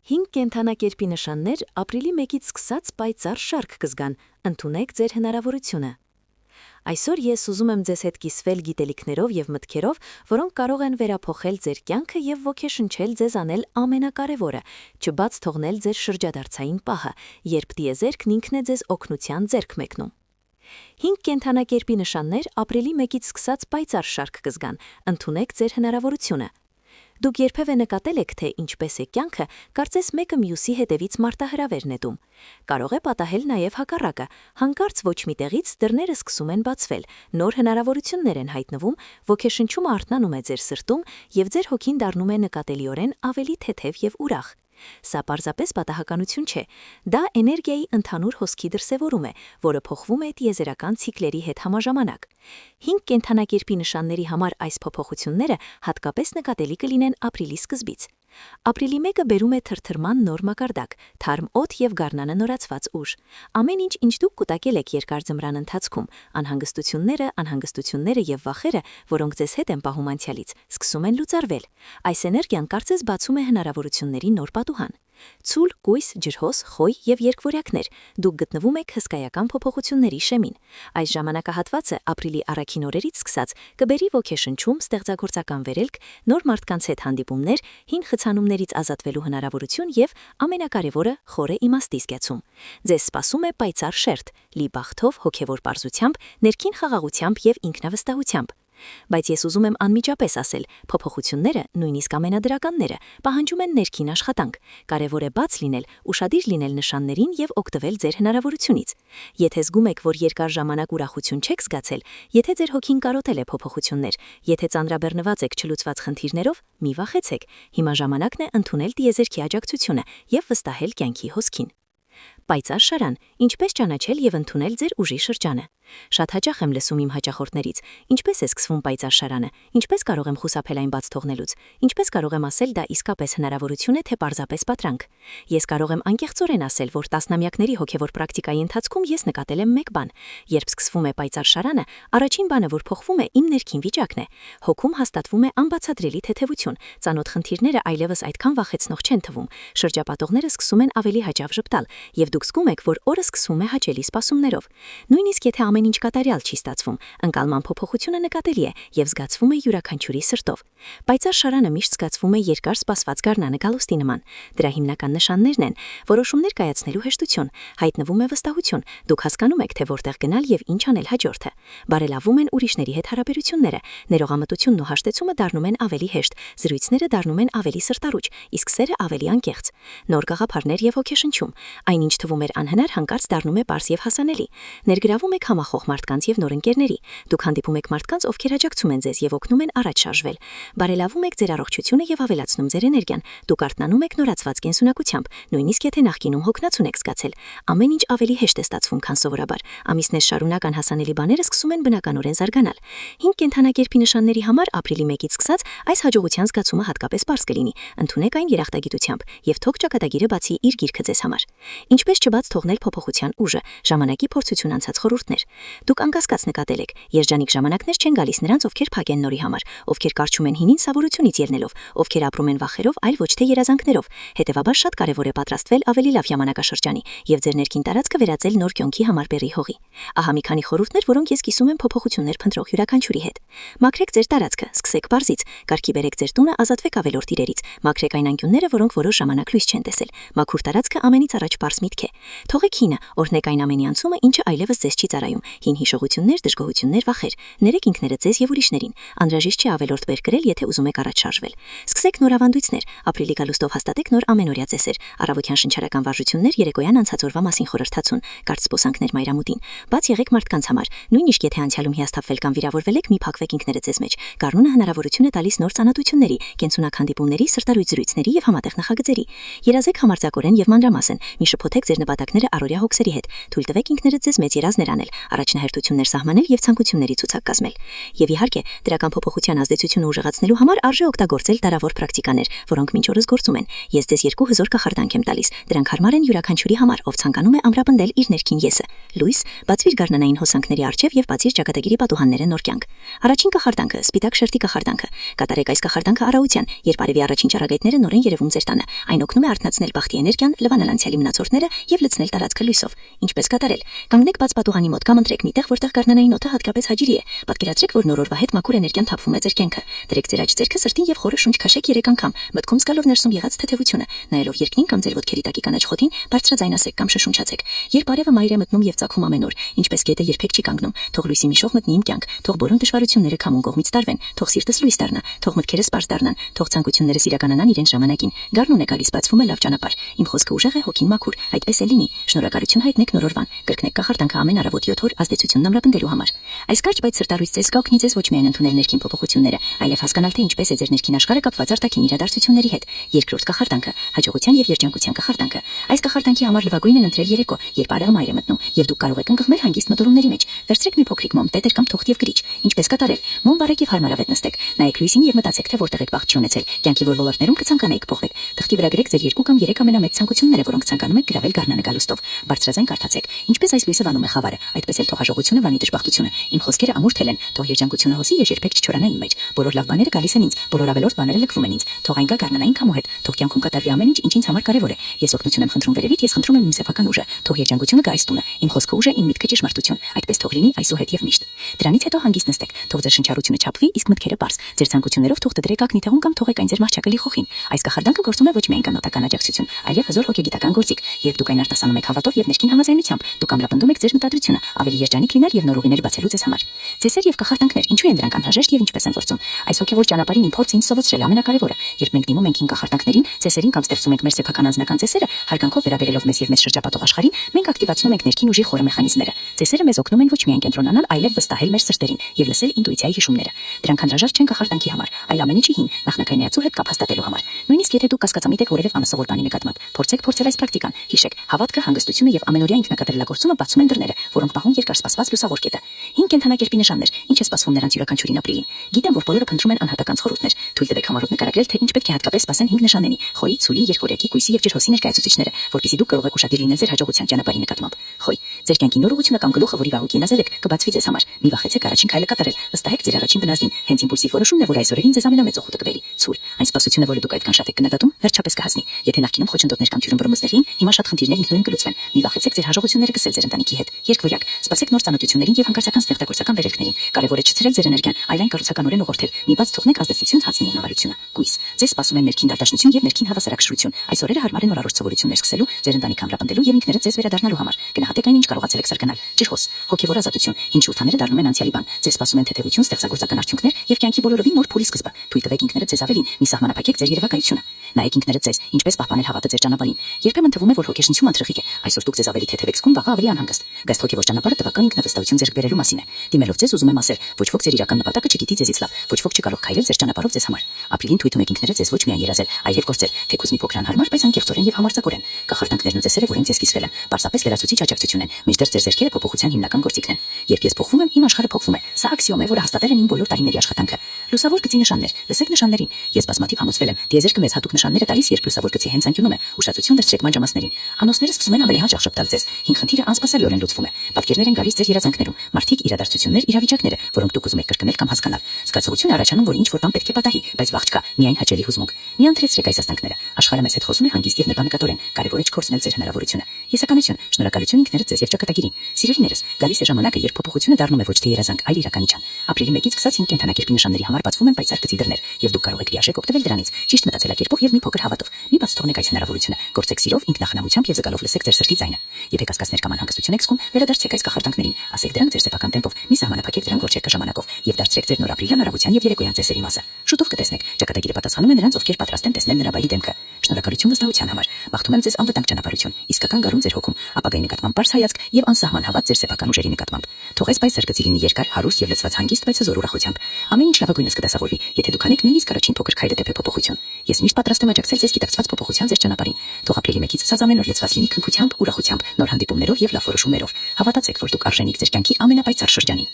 5 կենդանակերպի նշաններ ապրիլի 1-ից սկսած պայծառ շարք կզգան, ընդունեք ձեր հնարավորությունը։ Այսօր ես ուզում եմ ձեզ հետ կիսվել գիտելիքներով եւ մտքերով, որոնք կարող են վերափոխել ձեր կյանքը եւ ոգեշնչել ձեզ անել ամենակարևորը՝ չբաց թողնել ձեր շրջադարձային պահը, երբ տիեզերքն ինքն է ձեզ օգնության ձեռք մեկնում։ 5 կենդանակերպի նշաններ ապրիլի 1-ից սկսած պայծառ շարք կզգան, ընդունեք ձեր հնարավորությունը։ Դուք երբևէ նկատել եք, թե ինչպես է կյանքը, կարծես մեկը մյուսի հետևից մարտահրավեր նետում։ Կարող է պատահել նաև հակառակը, հանկարծ ոչ միտեղից դռները սկսում են բացվել, նոր հնարավորություններ են հայտնվում, ոգեշնչումը արթնանում է ձեր սրտում և ձեր հոգին դառնում է նկատելիորեն ավելի թեթև և ուրախ։ Սա պարզապես պատահականություն չէ, դա էներգիայի ընդհանուր հոսքի դրսևորում է, որը փոխվում է տիեզերական ցիկլերի հետ համաժամանակ։ 5 կենդանակերպի նշանների համար այս փոփոխությունները հատկապես նկատելի կլինեն ապրիլի սկզբից։ Ապրիլի 1-ը բերում է թրթռման նոր մակարդակ, թարմ օդ և գարնանը նորացված ուժ։ Ամեն ինչ դուք կուտակել եք երկար ձմռան ընթացքում, անհանգստությունները և վախերը, որոնք ձեզ հետ են պահում անցյալից, սկսում են լուծարվել։ Այս էներգիան կարծես բացում է հնարավորությունների նոր պատուհան։ Ցուլ, կույս, ջրհոս, խոյ և երկվորյակներ, դուք գտնվում եք հսկայական փոփոխությունների շեմին։ Այս ժամանակահատվածը ապրիլի առաջին օրերից սկսած կբերի ոգեշնչում, ստեղծագործական վերելք, նոր մարդկանց հետ հանդիպումներ, հին խցանումներից ազատվելու հնարավորություն և ամենակարևորը՝ խորը իմաստի զգացում։ Ձեզ սպասում է պայծառ շերտ, լի բախտով, հոգևոր պարզությամբ, ներքին խաղաղությամբ և ինքնավստահությամբ։ Բայց ես ուզում եմ անմիջապես ասել, փոփոխությունները, նույնիսկ ամենադրականները, պահանջում են ներքին աշխատանք։ Կարևոր է բաց լինել, ուշադիր լինել նշաններին և օգտվել ձեր հնարավորությունից։ Եթե զգում եք, որ երկար ժամանակ ուրախություն չեք զգացել, եթե ձեր հոգին կարոտել է փոփոխություններ, եթե ծանրաբեռնված եք չլուծված խնդիրներով, մի վախեցեք։ Հիմա ժամանակն է ընդունել տիեզերքի աջակցությունը և վստահել կյանքի հոսքին։ Պայծառ շարան, ինչպես ճանաչել և ընդունել ձեր ուժի շրջանը։ Շատ հաճախ եմ լսում իմ հաճախորդներից. ինչպես է սկսվում պայծառ շարանը, ինչպես կարող եմ խուսափել այն բաց թողնելուց, ինչպես կարող եմ ասել դա իսկապես հնարավորություն է, թե պարզապես պատրանք։ Ես կարող եմ անկեղծորեն ասել, որ տասնամյակների հոգևոր պրակտիկայի ընթացքում ես նկատել եմ մեկ բան. երբ սկսվում է պայծառ շարանը, առաջին բանը, որ փոխվում է, իմ ներքին վիճակն է։ Հոգում հաստատվում է անբացատրելի թեթևություն, ծանոթ խնդիրները այլևս այդքան վախեցնող չեն թվում, շրջապատողները սկսում են ավելի հաճախ ժպտալ, և դուք զգում եք, որ օրը սկսվում է հաճելի սպասումներով։ Նույնիսկ եթե ամեն ինչ կատարյալ չի ստացվում, ընկալման փոփոխությունը նկատելի է և զգացվում է յուրաքանչյուրի սրտով։ Պայծառ շարանը միշտ զգացվում է երկար սպասված գարնանը գալուստի նման։ Դրա հիմնական նշաններն են՝ որոշումներ կայացնելու հեշտություն, հայտնվում է վստահություն, դուք հասկանում եք, թե որտեղ գնալ և ինչ անել հաջորդը։ Բարելավում են ուրիշների հետ հարաբերությունները, ներողամտությունն ու հաշտեցումը դառնում են ավելի հեշտ, զրույցները դառնում են ավելի սրտառուչ, իսկ սերը ավելի անկեղծ։ Նոր գաղափարներ և ոգեշնչում, այնինչ թվում էր անհնար, հանկարծ դառնում է պարզ և հասանելի։ Ներգրավում եք համախոհ մարդկանց և նոր ընկերների։ Դուք հանդիպում եք մարդկանց, ովքեր աջակցում են ձեզ և օգնում են առաջ շարժվել։ Բարելավում եք ձեր առողջությունը և ավելացնում ձեր էներգիան։ Դուք արթնանում եք նորացված կենսունակությամբ, նույնիսկ եթե նախկինում հոգնածուն եք զգացել։ Ամեն ինչ ավելի հեշտ է ստացվում, քան սովորաբար։ Ամիսներ շարունակ անհասանելի բաները սկսում են բնականորեն զարգանալ։ 5 կենդանակերպի նշանների համար ապրիլի 1-ից սկսած այս հաջողության զգացումը հատկապես պարզ կլինի։ Ընդունեք այն երախտագիտությամբ և թող ճակատագիրը բացի իր գիրքը ձեզ համար։ Ինչպես չբաց թողնել փոփոխության ուժը, ժամանակի փորձություն անցած խորհուրդներ։ Դուք անկասկած նկատել եք, երջանիկ ժամանակներ չեն գալիս նրանց, ովքեր փակ են նորի համար, ովքեր կարճում են հինին սովորությունից ելնելով, ովքեր ապրում են վախերով, այլ ոչ թե երազանքներով։ Հետևաբար շատ կարևոր է պատրաստվել ավելի լավ ժամանակաշրջանի և ձեր ներքին տարածքը վերածել նոր կյանքի համար բեռի հողի։ Ահա մի քանի խորհուրդներ, որոնք ես կիսում եմ փոփոխություններ փնտրող յուրաքանչյուրի հետ։ Մաքրեք ձեր տարածքը, սկսեք բարձից, կարգի բերեք ձեր տունը, ազատվեք ավելորդ իրերից, մաքրեք այն անկյունները, որոնք որոշ ժամանակ լույս չեն տեսել։ Մաքուր տարածքը ամենից առաջ պարզ միտք է։ Թողեք հինը, օրհնեք այն ամենի անցումը, ինչը այլևս ձեզ չի ծառայում։ Հին հիշողություններ, դժգոհություններ, վախեր։ Ներեք ինքներդ ձեզ և ուրիշներին։ Անհրաժեշտ չէ ավելորդ բեր կրել, եթե ուզում եք առաջ շարժվել։ Սկսեք նոր ավանդույթներ, ապրիլի գալուստով հաստատեք նոր ամենօրյա ծեսեր, առավոտյան շնչառական վարժություններ, երեկոյան անցած օրվա մասին խորհրդացում, կարճ սպոսանքներ մայրամուտին։ Բաց եղեք մարդկանց համար, նույնիսկ եթե անցյալում հիասթափվել կամ վիրավորվել եք, մի փակվեք ինքներդ ձեզ մեջ։ Գարնունը հնարավորություն է տալիս նոր ծանոթությունների, կենսունակ հանդիպումների, սրտառույց զրույցների և համատեղ նախագծերի։ Երազեք համարձակորեն և մանրամասն, մի շփոթեք ձեր նպատակները առօրյա հոգսերի հետ, թույլ տվեք ինքներդ ձեզ մեծ երազներ անել, առաջնահերթություններ սահմանել եւ ցանկությունների ցուցակ կազմել։ Եվ իհարկե, դրական փոփոխության ազդեցությունը ուժեղացնելու համար արժե օգտագործել տարավոր պրակտիկաներ, որոնք մինչ օրս գործում են։ Ես ձեզ երկու հզոր կախարդանք եմ տալիս։ Դրանք հարմար են յուրաքանչյուրի համար, ով ցանկանում է ամրապնդել իր ներքին եսը։ Լույս, բացվիր գարնանային հոսանքների առջև եւ բացիր ճակատագիրի պատուհանները նոր կյանք։ Առաջին կախարդանքը՝ սպիտակ շերտի կախարդանքը։ Կատարեք այս կախարդանքը առավոտյան, երբ արևի առաջին ճառագայթները նորեն երևում ձեր տանը։ Այն օգնում է արթնացնել բախտի էներգիան, լվանալ անցյալի մնացորդները եւ լցնել տարածքը լույսով։ Ինչպես կատարել։ Կանգնեք բաց պատուհանի մոտ կամ ընտրեք մի տեղ, որտեղ գարնանային օդը հատկապես հաճելի է։ Պատկերացրեք, որ նոր օրվա հետ մաքուր էներգիան թափվում է ձեր կյանքը։ Դրեք ձեր աջ ձեռքը սրտին եւ խորը շունչ քաշեք 3 անգամ, մտքում զգալով ներսում եղած թեթևությունը, նայելով երկնին կամ ձեր ոտքերի տակի կանաչ խոտին, բարձրաձայն ասեք կամ շշունչացեք։ Երբ արևը մայր է մտնում եւ ծագում ամեն օր, ինչպես գետը երբեք չի կանգնում, թող լույսի միջով մտնի իմ կյանք, թող բոլոր դժվարությունները քամուն կողմից տարվեն, թող սիրտս լույս դառնա, թող մտքերս պարզ դառնան, թող ցանկություններս իրականանան իրենց ժամանակին։ Գարնուն է գալիս, բացվում է լավ ճանապարհ։ Իմ խոսքը ուժեղ է, հոգին մաքուր, այդպես է լինի։ Շնորհակալություն հայտնեք նոր օրվան, կրկնեք կախարդանքը ամեն առավոտ 7 օր ազդեցությունն ամրապնդելու համար։ Այս կարճ բայց սրտառույց ծես կօգնի ձեզ ոչ միայն ընդունել ներքին փոփոխությունները, այլև հասկանալ թե ինչպես է ձեր ներքին աշխարհը կապված արտաքին իրադարձությունների հետ։ Երկրորդ կախարդանքը՝ հաջողության եւ երջանկության կախարդանքը։ Այս կախարդանքի համար լավագույնն է ընտրել երեկո, երբ արևը մայր է մտնում, եւ դուք կարող եք ընկղմել հանգիստ մտորումների մեջ։ Վերցրեք մի փոքրիկ մոմ, տետր կամ թուղթ եւ գրիչ։ Ինչպես կատարել։ Մոմ վարեք եւ հարմարավետ նստեք։ Նայեք լույսին եւ մտածեք, թե որտեղ եք բախտ ունեցել։ Կյանքի որ ոլորտներում կցանկանայիք փոխվել։ Թղթի վրա գրեք ձեր 2 կամ 3 ամենամեծ ցանկությունները, որոնք ցանկանում եք գրավել գարնանեկալուստով։ Բարձրաձայն կարդացեք։ Ինչպես այս լույսը վանում է խավարը, այդպես էլ թող հաջողությունը վանի դժբախտությունը։ Իմ խոսքերը ամուր թել են, թող երջանկությունը հոսի եւ երբեք չչորանա իմ մեջ։ Բոլոր լավ բաները գալիս են ինձ, բոլոր ավելորդ բաները լքվում են ինձ։ Թող այն գա գարնանային քամու հետ, թող կյանքում կատարվի ամեն ինչ, ինչ ինձ համար կարեւոր է։ Ես օգնություն եմ խնդրում վերևից, ես խնդրում եմ իմ սեփական ուժը։ Թող երջանկությունը գա այս տունը։ Իմ խոսքը ուժ է, իմ միտքը ճշմարտություն։ Այդպես թող լինի այսուհետ եւ միշտ։ Դրանից հետո հանգիստ նստեք, թող ձեր շնչառությունը չափվի, իսկ մտքերը բարձ։ Ձեր ցանկություններով թող դրեք ակնի թեղուն կամ թողեք այն ձեր մահճակալի խոխին։ Այս կախարդանքը գործում է ոչ միայն կանոնական աջակցություն, այլև հզոր հոգեգիտական գործիք։ Երբ դուք այն արտասանում եք հավատով եւ ներքին համաձայնությամբ, դուք ամրապնդում եք ձեր մտադրությունը, ավելի երջանիկ լինել եւ նոր ուղիներ բացելու ձեզ համար։ Ծեսեր եւ կախարդանքներ, ինչու են դրանք անհրաժեշտ եւ ինչպես են գործում։ Այս հոգեվոր ճանապարհին իմ փորձը ինձ սովորեցրել ամենակարևորը, երբ մենք դիմում ենք ին կախարդանքներին, ծեսերին կամ ստեղծում ենք մեր սեփական անձնական ծեսերը, հարգանքով վերաբերելով մեզ եւ մեզ շրջապատող աշխարհին, մենք ակտիվացնում ենք ներքին ուժի խորը մեխանիզմները։ Ծեսերը մեզ օգնում են ոչ միայն կենտրոնանալ, այլև վստահել մեր սրտերին եւ լսել ինտուիցիայի հիշումները։ Դրանք անհրաժեշտ չեն կախարդանքի համար, այլ ամեն ինչի հին նախնականայացու հետ կապ հաստատելու համար։ Նույնիսկ եթե դուք կասկածամիտ եք որևէ անսովոր բանի նկատմամբ, փորձեք փորձել այս պրակտիկան։ Հիշեք, հավատքը, հանգստությունը եւ ամենօրյա ինքնակատարելագործումը բացում են դռները, որոնք պահում երկար սպասված լուսավոր կետը։ 5 կենթանակերպի նշաններ, ինչ է սպասվում նրանց յուրաքանչյուրին ապրիլին։ Գիտեմ, որ բոլորը փնտրում են անհատական խորհուրդներ։ Թույլ տվեք համառոտ նկարագրել, թե ինչ պետք է հատկապես սպասեն 5 նշանների՝ խոյի, ցուլի, երկորյակի, կույսի եւ ջրհոսի ներկայացուցիչները, որպեսզի դուք կարող եք ուշադիր լինել ձեր հաջողության ճանապարհի նկատմամբ։ Խոյ, ձեր կյանքի նոր ուղղությունը կամ գլուխը, որի վաղուկին ազել եք, կբացվի ձեզ համար։ Մի վախեցեք առաջին քայլը կատարել, վստահեք ձեր առաջին բնազդին։ Հենց իմպուլսիվ որոշումն է, որ այս օրերին ձեզ ամենամեծ օգուտը կբերի։ Ցուլ, այն սպասությունը, որը դուք այդքան շատ եք կնկատում, վերջապես կհասնի։ Եթե նախկինում խոչընդոտներ կամ թյուրըմբռնումներ էին, հիմա շատ խնդիրներ ինքնուրույն կլուծվեն։ Մի վախեցեք ձեր հաջողությունները կսել ձեր ընտանիքի հետ։ Երկվորյակ, սպասեք նոր ծանոթություններին եւ հանկարծական ստեղծագործական վերելքներին։ Կարևոր է չցրել ձեր էներգիան, այլ այն կառուցականորեն ուղղորդել։ Մի բաց թողնեք ազդեցություն հացնի հնարավորությունը։ Կույս, ձեզ սպասում է ներքին դատաշնություն եւ ներքին հավասարակշռություն։ Այս օրերը հարմար են նորարար սովորություններ սկսելու, ձեր ընտանիքը ամրապնդելու եւ ինքներդ ձեզ վերադառնալու համար։ Գնահատեք այն, ինչ կարողացել եք սարքանալ։ Ջրհոս, հոգեվոր ազատություն, ինչ ուրթաները դառնում են անցյալի բան։ Ձեզ սպասում են թեթևություն, ստեղծագործական արդյունքներ եւ կյանքի բոլորովին նոր փուլի սկիզբը։ Թույլ տվեք ինքներդ ձեզ ավելին, մի սահմանափակեք ձեր երևակայությունը։ Նայեք ինքներդ ձեզ, ինչպես պահպանել հավատը ձեր ճանապարհին։ Երբեմն թվում է, որ հոգեշնչումը անթրխիկ է։ Այսօր դուք ձեզ ավելի թեթև եք զգում, վաղը ավելի անհանգիստ։ Բայց հոգեվոր ճանապարհը տվական ինքնավստահություն ձեռք բերելու մասին է։ Դիմելով ձեզ ուզում եմ ասել, ոչ ոք ձեր իրական նպատակը չգիտի ձեզից լավ, ոչ ոք չի կարող քայլել ձեր ճանապարհով ձեզ համար։ Ապրիլին թույլ տվեք ինքներդ ձեզ ոչ միայն երազել, այլև գործել, թեկուզ մի փոքր անհարմար, բայց անկեղծորեն եւ համարձակորեն։ Կախարդանքներն ու ծեսերը, որոնք ձեզ կիսվել են, պարզապես լրացուցիչ աջակցություն են, մինչդեռ ձեր ձեռքերը փոփոխության հիմնական գործիքն են։ Երբ ես փոխվում եմ, իմ աշխարհը փոխվում է։ Սա աքսիոմ է, որը հաստատել են իմ բոլոր տարիների աշխատանքը։ Լուսավոր գծի նշաններ, լսեք նշաններին։ Ես բազմաթիվ համոզվել եմ, դիեզերքը մեզ հատուկ նշաններ է տալիս, երբ լուսավոր գծի հենց անկյունում է, ուշադրություն դրեցեք մանջամասներին։ Անոսները սկսում են ավելի հաճախ շփտալ ձեզ։ Հին խնդիրը անսպասելիորեն լուծվում է։ Պատկերներ են գալիս ձեր երազանքներում, մարդիկ, իրադարձություններ, իրավիճակները, որոնք դուք ուզում եք կրկնել կամ հասկանալ։ Զգացողություն է առաջանում, որ ինչ որ բան պետք է պատահի, բայց վաղ չկա, միայն հաճելի հուզմունք։ Մի ընթերցրեք այս աստանքները։ Աշխարհը մեզ հետ խոսում է հանգիստ եւ նկատորեն։ Կարևոր է չքորցնել ձեր հնարավորությունը։ Եսականություն, շնորհակալություն ինքներդ ձեզ եւ ճակատագիրին։ Սիրելիներս, գալիս է ժամանակը, երբ փոփոխությունը դառնում է ոչ թե երազանք, այլ իրականության։ Ապրիլի 1-ից սկսած 5 կենթանակերպի նշանների համար բացվում են պայծառ գծի դռներ, եւ դուք կարող եք լիարժեք օգտվել դրանից, ճիշտ մտածելակերպով եւ մի փոքր հավատով։ Մի բաց թողնեք այս հնարավորությունը, գործեք սիրով, ինքնախնամությամբ եւ զգալով լսեք ձեր սրտի ձայնը։ Եթե կասկածներ կամ անհանգստություն եք զգում, վերադարձեք այս կախարդանքներին, ասեք դրանք ձեր սեփական տեմպով, մի սահմանափակեք դրանք ոչեկա ժամանակով եւ դարձրեք ձեր նոր ապրիլյան առավոտյան եւ երեկոյան ծեսերի մասը։ Շուտով կտեսնեք, ճակատագիրը պատասխանում է նրանց, ովքեր պատրաստ են տեսնել նրա բայի դեմքը։ Շնորհակալություն վստահության համար։ Մաղթում եմ ձեզ անվտանգ ճանապարհություն, իսկական գարուն ձեր հոգում, ապագայի նկատմամբ բարձր հայացք եւ անսահման հավատ ձեր սեփական ուժերի նկատմամբ։ Թող այս պայծառ գծի լինի երկար, հարուստ եւ լցված հանգիստ, բայց հզոր ուրախությամբ։ Ամեն ինչ լավագույնս կդասավորվի, եթե դուք անեք նույնիսկ առաջին փոքր քայլը դեպի փոփոխություն։ Ես միշտ պատրաստ եմ աջակցել ձեզ գիտակցված փոփոխության ձեր ճանապարհին։ Թող ապրիլի 1-ից ցած ամեն օր լցված լինի քնքությամբ, ուրախությամբ, նոր հանդիպումներով եւ լավ որոշումներով։ Հավատացեք, որ դուք արժանիք ձեր կյանքի ամենապայծառ շրջանին։